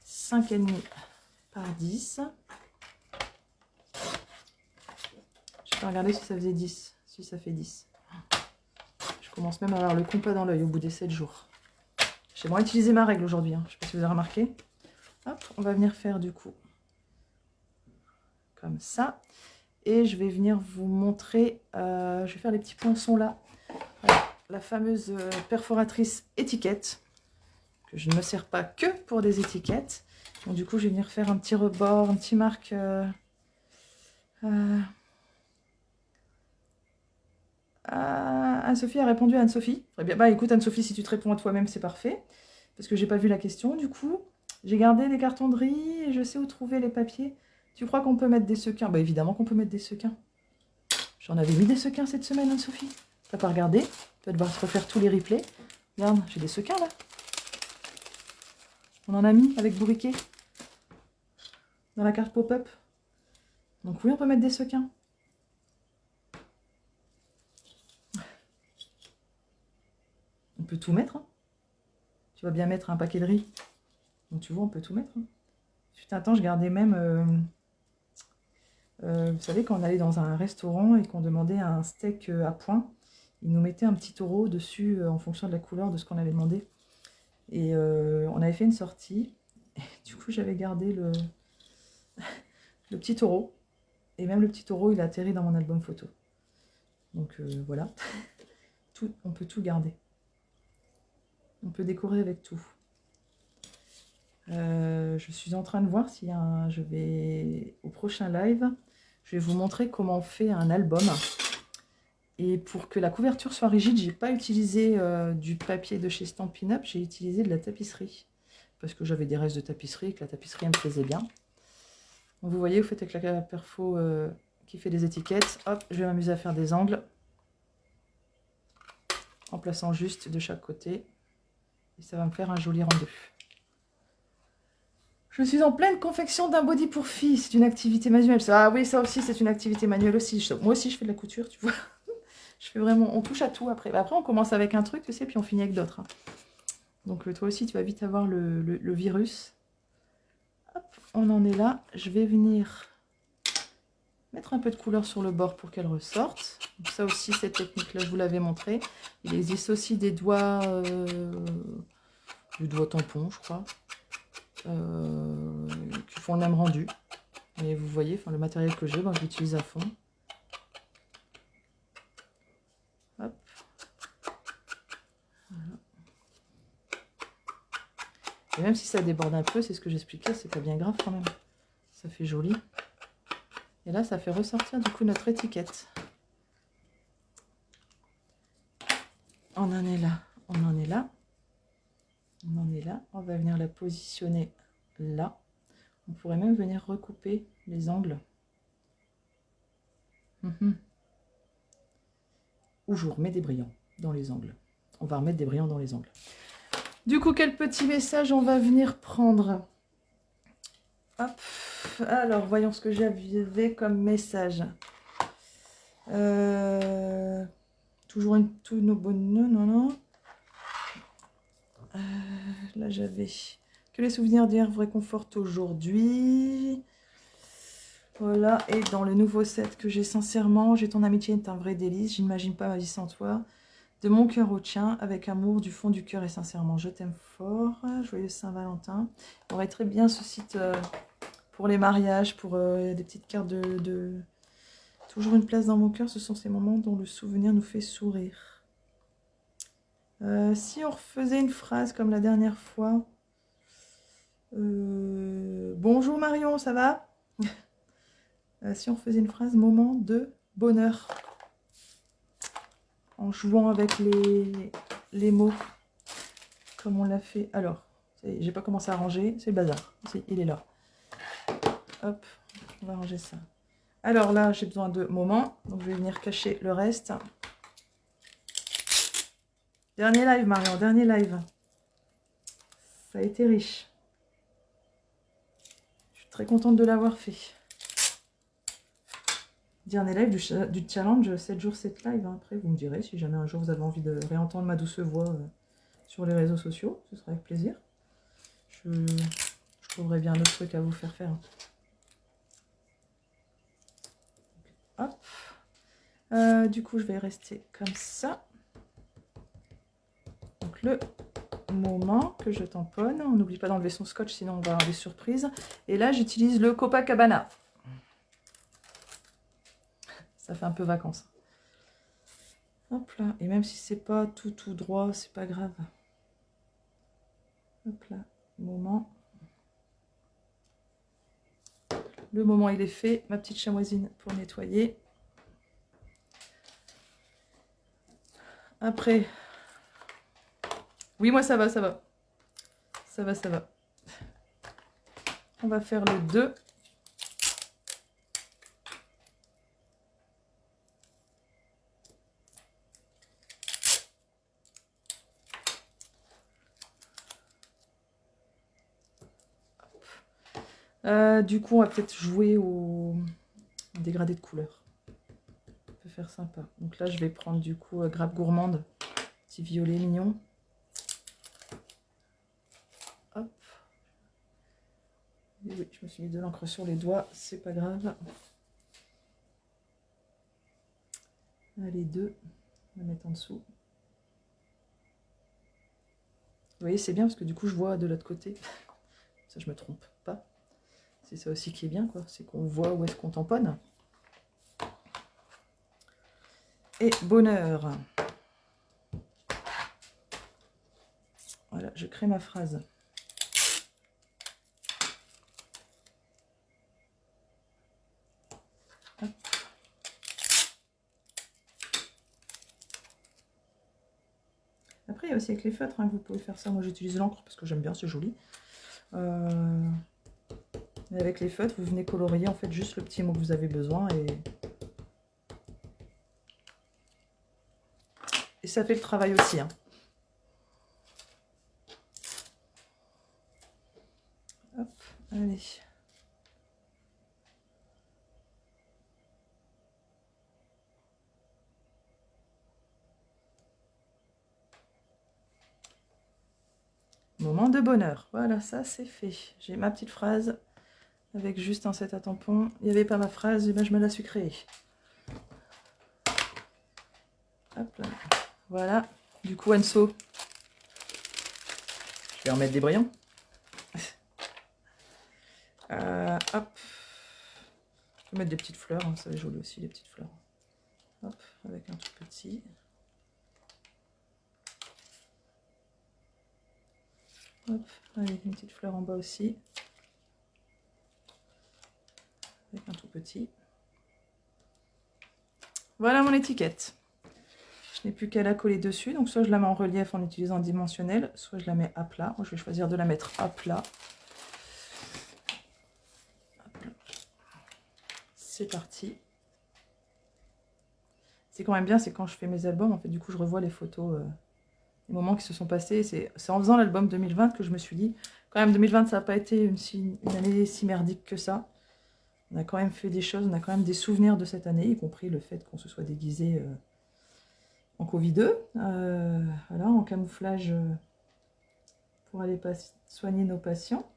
5,5 par 10. Je vais regarder si ça faisait 10. Si ça fait 10. Je commence même à avoir le compas dans l'œil au bout des 7 jours. J'ai vraiment utilisé ma règle aujourd'hui. Hein. Je ne sais pas si vous avez remarqué. Hop, on va venir faire du coup comme ça. Et je vais venir vous montrer, je vais faire les petits poinçons là. Voilà, la fameuse perforatrice étiquette. Que je ne me sers pas que pour des étiquettes. Donc du coup, je vais venir faire un petit rebord, un petit marque... Anne-Sophie a répondu à Anne-Sophie. Très bien. Bah écoute Anne-Sophie, si tu te réponds à toi-même, c'est parfait. Parce que j'ai pas vu la question du coup. J'ai gardé les cartons de riz et je sais où trouver les papiers. Tu crois qu'on peut mettre des sequins? Bah évidemment qu'on peut mettre des sequins. J'en avais mis des sequins cette semaine, Anne-Sophie. T'as pas regardé? Tu vas devoir te refaire tous les replays. Regarde, j'ai des sequins là. On en a mis avec bourriquet. Dans la carte pop-up. Donc oui, on peut mettre des sequins. On peut tout mettre. Hein. Tu vas bien mettre un paquet de riz. Donc tu vois, on peut tout mettre. Hein. Putain, attends, je gardais même Vous savez, quand on allait dans un restaurant et qu'on demandait un steak à point, ils nous mettaient un petit taureau dessus en fonction de la couleur de ce qu'on avait demandé. Et on avait fait une sortie. Et du coup, j'avais gardé le petit taureau. Et même le petit taureau, il a atterri dans mon album photo. Donc voilà. On peut tout garder. On peut décorer avec tout. Je suis en train de voir si je vais au prochain live, je vais vous montrer comment on fait un album. Et pour que la couverture soit rigide, j'ai pas utilisé du papier de chez Stampin' Up, j'ai utilisé de la tapisserie. Parce que j'avais des restes de tapisserie et que la tapisserie elle me plaisait bien. Donc vous voyez, vous faites avec la perfo qui fait des étiquettes. Hop, je vais m'amuser à faire des angles. En plaçant juste de chaque côté. Et ça va me faire un joli rendu. Je suis en pleine confection d'un body pour fille. C'est une activité manuelle. Ah oui, ça aussi, c'est une activité manuelle aussi. Moi aussi, je fais de la couture, tu vois. Je fais vraiment... On touche à tout après. Après, on commence avec un truc, tu sais, puis on finit avec d'autres. Hein. Donc, toi aussi, tu vas vite avoir le virus. Hop, on en est là. Je vais venir mettre un peu de couleur sur le bord pour qu'elle ressorte. Donc, ça aussi, cette technique-là, je vous l'avais montré. Il existe aussi des doigts... du doigt tampon, je crois. Qui font le même rendu. Et vous voyez, le matériel que j'ai, je l'utilise à fond. Hop. Voilà. Et même si ça déborde un peu, c'est ce que j'expliquais, c'est pas bien grave quand même. Ça fait joli. Et là, ça fait ressortir du coup notre étiquette. On en est là, on en est là. On en est là. On va venir la positionner là. On pourrait même venir recouper les angles. Ou je vous remets des brillants dans les angles. On va remettre des brillants dans les angles. Du coup, quel petit message on va venir prendre? Hop. Alors, voyons ce que j'avais comme message. Toujours une tout nos bonnes... Non. Là, j'avais... Que les souvenirs d'hier vous réconfortent aujourd'hui. Voilà. Et dans le nouveau set que j'ai sincèrement, j'ai ton amitié est un vrai délice. J'imagine pas ma vie sans toi. De mon cœur au tien, avec amour, du fond du cœur et sincèrement, je t'aime fort. Joyeux Saint-Valentin. On aurait très bien ce site pour les mariages, pour des petites cartes de... Toujours une place dans mon cœur, ce sont ces moments dont le souvenir nous fait sourire. Si on refaisait une phrase comme la dernière fois. Bonjour Marion, ça va? Si on refaisait une phrase, moment de bonheur. En jouant avec les mots, comme on l'a fait. Alors, j'ai pas commencé à ranger, c'est le bazar. Il est là. Hop, on va ranger ça. Alors là, j'ai besoin de moments, donc je vais venir cacher le reste. Dernier live, Marion, dernier live. Ça a été riche. Je suis très contente de l'avoir fait. Dernier live du challenge 7 jours 7 live. Hein. Après, vous me direz si jamais un jour vous avez envie de réentendre ma douce voix sur les réseaux sociaux. Ce sera avec plaisir. Je trouverai bien un autre truc à vous faire faire. Hop. Du coup, je vais rester comme ça. Donc, le moment que je tamponne. On n'oublie pas d'enlever son scotch, sinon on va avoir des surprises. Et là, j'utilise le Copacabana. Ça fait un peu vacances. Hop là. Et même si c'est pas tout droit, c'est pas grave. Hop là. Moment. Le moment, il est fait. Ma petite chamoisine pour nettoyer. Après. Oui, moi, ça va, ça va. Ça va, ça va. On va faire le 2. Du coup, on va peut-être jouer au dégradé de couleurs. Ça peut faire sympa. Donc là, je vais prendre du coup grappe gourmande. Petit violet mignon. Hop. Et oui, je me suis mis de l'encre sur les doigts. C'est pas grave. Allez, 2. On va mettre en dessous. Vous voyez, c'est bien parce que du coup, je vois de l'autre côté. Ça, je me trompe pas. C'est ça aussi qui est bien, quoi. C'est qu'on voit où est-ce qu'on tamponne. Et bonheur. Voilà, je crée ma phrase. Hop. Après, il y a aussi avec les feutres, hein, que vous pouvez faire ça. Moi, j'utilise l'encre parce que j'aime bien, c'est joli. Et avec les feutres, vous venez colorier en fait juste le petit mot que vous avez besoin et ça fait le travail aussi. Hein. Hop, allez. Moment de bonheur. Voilà, ça c'est fait. J'ai ma petite phrase avec juste un set à tampons. Il n'y avait pas ma phrase, et ben je me la suis créée. Hop là. Voilà. Du coup, Anso, je vais remettre des brillants. Hop. Je peux mettre des petites fleurs, hein, ça va être joli aussi, les petites fleurs. Hop, avec un tout petit. Hop, avec une petite fleur en bas aussi. Avec un tout petit. Voilà mon étiquette. Je n'ai plus qu'à la coller dessus. Donc soit je la mets en relief en utilisant un dimensionnel, soit je la mets à plat. Moi je vais choisir de la mettre à plat. C'est parti. C'est quand même bien, c'est quand je fais mes albums, en fait du coup je revois les photos, les moments qui se sont passés. C'est en faisant l'album 2020 que je me suis dit, quand même 2020 ça n'a pas été une année si merdique que ça. On a quand même fait des choses, on a quand même des souvenirs de cette année, y compris le fait qu'on se soit déguisé en Covid-2, voilà, en camouflage pour aller soigner nos patients.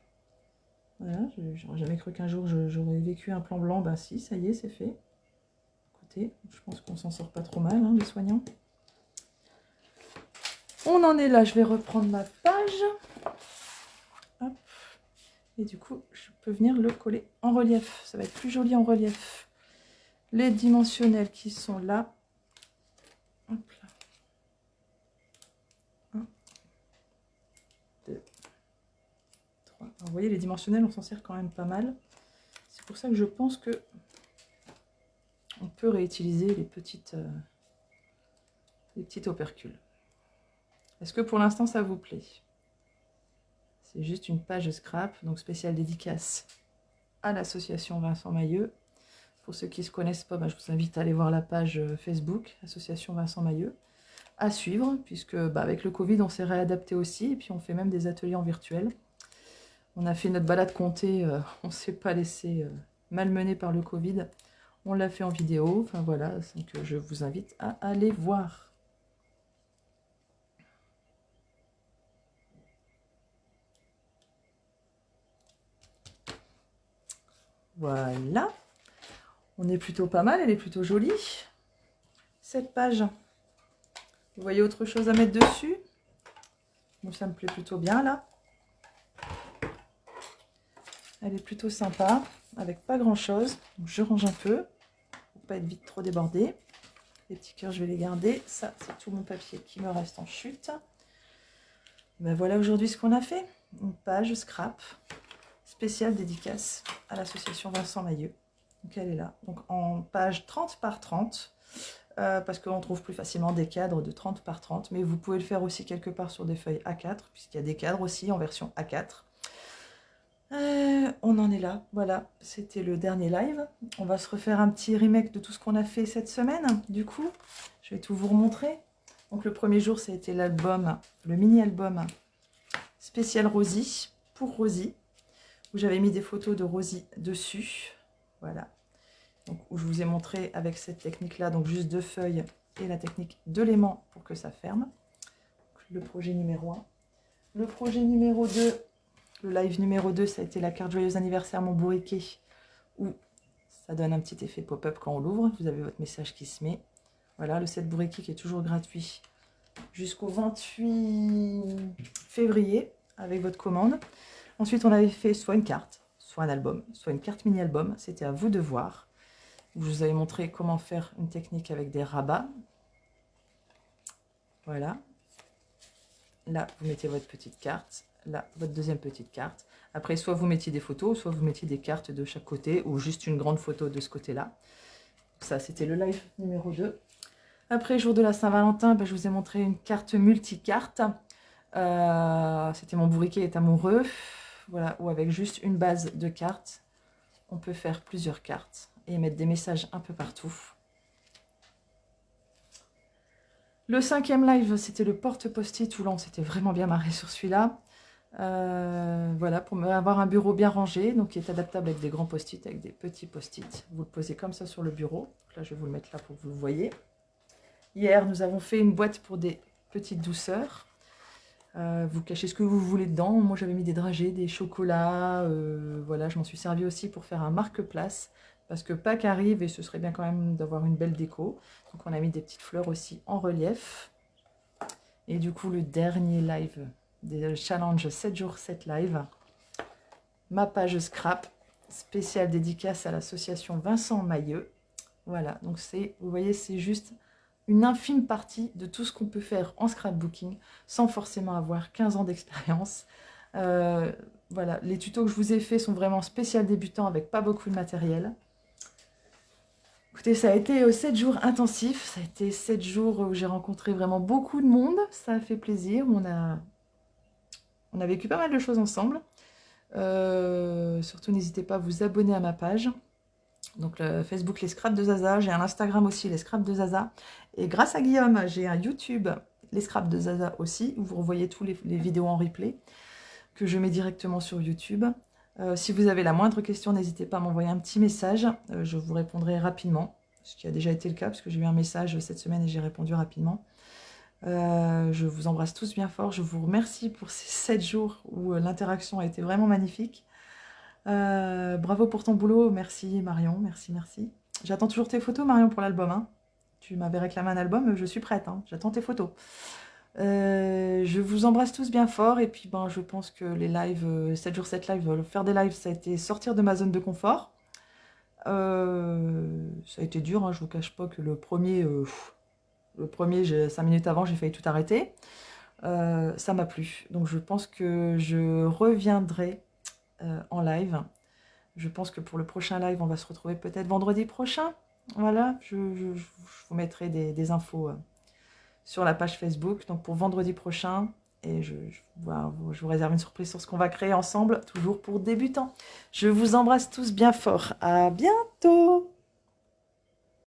Voilà, j'aurais jamais cru qu'un jour j'aurais vécu un plan blanc. Ben si, ça y est, c'est fait. Écoutez, je pense qu'on s'en sort pas trop mal, hein, les soignants. On en est là, je vais reprendre ma page. Hop. Et du coup, je peux venir le coller en relief. Ça va être plus joli en relief. Les dimensionnels qui sont là. Hop là. 1, 2, 3. Alors, vous voyez, les dimensionnels, on s'en sert quand même pas mal. C'est pour ça que je pense que on peut réutiliser les petites opercules. Est-ce que pour l'instant, ça vous plaît? C'est juste une page scrap, donc spéciale dédicace à l'association Vincent Mailleux. Pour ceux qui ne se connaissent pas, je vous invite à aller voir la page Facebook, Association Vincent Mailleux, à suivre, puisque avec le Covid, on s'est réadapté aussi, et puis on fait même des ateliers en virtuel. On a fait notre balade comptée, on ne s'est pas laissé malmener par le Covid. On l'a fait en vidéo, enfin voilà, donc je vous invite à aller voir. Voilà, on est plutôt pas mal, elle est plutôt jolie, cette page. Vous voyez autre chose à mettre dessus? Moi, ça me plaît plutôt bien, là. Elle est plutôt sympa, avec pas grand-chose. Donc, je range un peu, pour pas être vite trop débordée. Les petits cœurs, je vais les garder. Ça, c'est tout mon papier qui me reste en chute. Ben voilà aujourd'hui ce qu'on a fait. Une page scrap spéciale dédicace à l'association Vincent Mailleux. Donc elle est là. Donc en page 30 par 30. Parce qu'on trouve plus facilement des cadres de 30 par 30. Mais vous pouvez le faire aussi quelque part sur des feuilles A4. Puisqu'il y a des cadres aussi en version A4. On en est là, voilà, c'était le dernier live. On va se refaire un petit remake de tout ce qu'on a fait cette semaine. Du coup, je vais tout vous remontrer. Donc le premier jour, ça a été l'album, le mini-album spécial Rosie, pour Rosie, où j'avais mis des photos de Rosie dessus. Voilà, donc où je vous ai montré avec cette technique-là, donc juste 2 feuilles et la technique de l'aimant pour que ça ferme. Donc, le projet numéro 1. Le projet numéro 2... Le live numéro 2, ça a été la carte Joyeux anniversaire mon bourriquet, où ça donne un petit effet pop-up quand on l'ouvre. Vous avez votre message qui se met. Voilà, le set Boureki qui est toujours gratuit jusqu'au 28 février avec votre commande. Ensuite, on avait fait soit une carte, soit un album, soit une carte mini-album. C'était à vous de voir. Je vous avais montré comment faire une technique avec des rabats. Voilà. Là, vous mettez votre petite carte. Là, votre deuxième petite carte. Après, soit vous mettiez des photos, soit vous mettiez des cartes de chaque côté, ou juste une grande photo de ce côté-là. Ça, c'était le live numéro 2. Après, jour de la Saint-Valentin, ben, je vous ai montré une carte multicarte. C'était mon bourriquet est amoureux. Voilà, ou avec juste une base de cartes, on peut faire plusieurs cartes et mettre des messages un peu partout. Le 5e live, c'était le porte-post-it où là, on s'était vraiment bien marré sur celui-là. Voilà, pour avoir un bureau bien rangé, donc qui est adaptable avec des grands post-it, avec des petits post-it. Vous le posez comme ça sur le bureau. Là, je vais vous le mettre là pour que vous le voyez. Hier, nous avons fait une boîte pour des petites douceurs. Vous cachez ce que vous voulez dedans. Moi, j'avais mis des dragées, des chocolats. Voilà, je m'en suis servi aussi pour faire un marque-place. Parce que Pâques arrive et ce serait bien quand même d'avoir une belle déco. Donc, on a mis des petites fleurs aussi en relief. Et du coup, le dernier live des challenges 7 jours 7 live. Ma page scrap, spéciale dédicace à l'association Vincent Mailleux. Voilà, donc vous voyez, c'est juste une infime partie de tout ce qu'on peut faire en scrapbooking sans forcément avoir 15 ans d'expérience. Voilà, les tutos que je vous ai faits sont vraiment spécial débutants avec pas beaucoup de matériel. Écoutez, ça a été 7 jours intensifs, ça a été 7 jours où j'ai rencontré vraiment beaucoup de monde, ça a fait plaisir, on a vécu pas mal de choses ensemble. Surtout, n'hésitez pas à vous abonner à ma page. Donc le Facebook Les Scraps de Zaza, j'ai un Instagram aussi Les Scraps de Zaza. Et grâce à Guillaume, j'ai un YouTube Les Scraps de Zaza aussi, où vous revoyez tous les vidéos en replay que je mets directement sur YouTube. Si vous avez la moindre question, n'hésitez pas à m'envoyer un petit message, je vous répondrai rapidement, ce qui a déjà été le cas, parce que j'ai eu un message cette semaine et j'ai répondu rapidement. Je vous embrasse tous bien fort, je vous remercie pour ces 7 jours où l'interaction a été vraiment magnifique. Bravo pour ton boulot, merci Marion, merci. J'attends toujours tes photos Marion pour l'album. Hein. Tu m'avais réclamé un album, je suis prête, hein. J'attends tes photos. Je vous embrasse tous bien fort et puis ben, je pense que les lives, 7 jours 7 lives, faire des lives, ça a été sortir de ma zone de confort. Ça a été dur, hein, je vous cache pas que le premier 5 minutes avant, j'ai failli tout arrêter. Ça m'a plu, donc je pense que je reviendrai en live. Je pense que pour le prochain live, on va se retrouver peut-être vendredi prochain. Voilà, je vous mettrai des infos sur la page Facebook. Donc pour vendredi prochain, et je vous réserve une surprise sur ce qu'on va créer ensemble, toujours pour débutants. Je vous embrasse tous bien fort. À bientôt!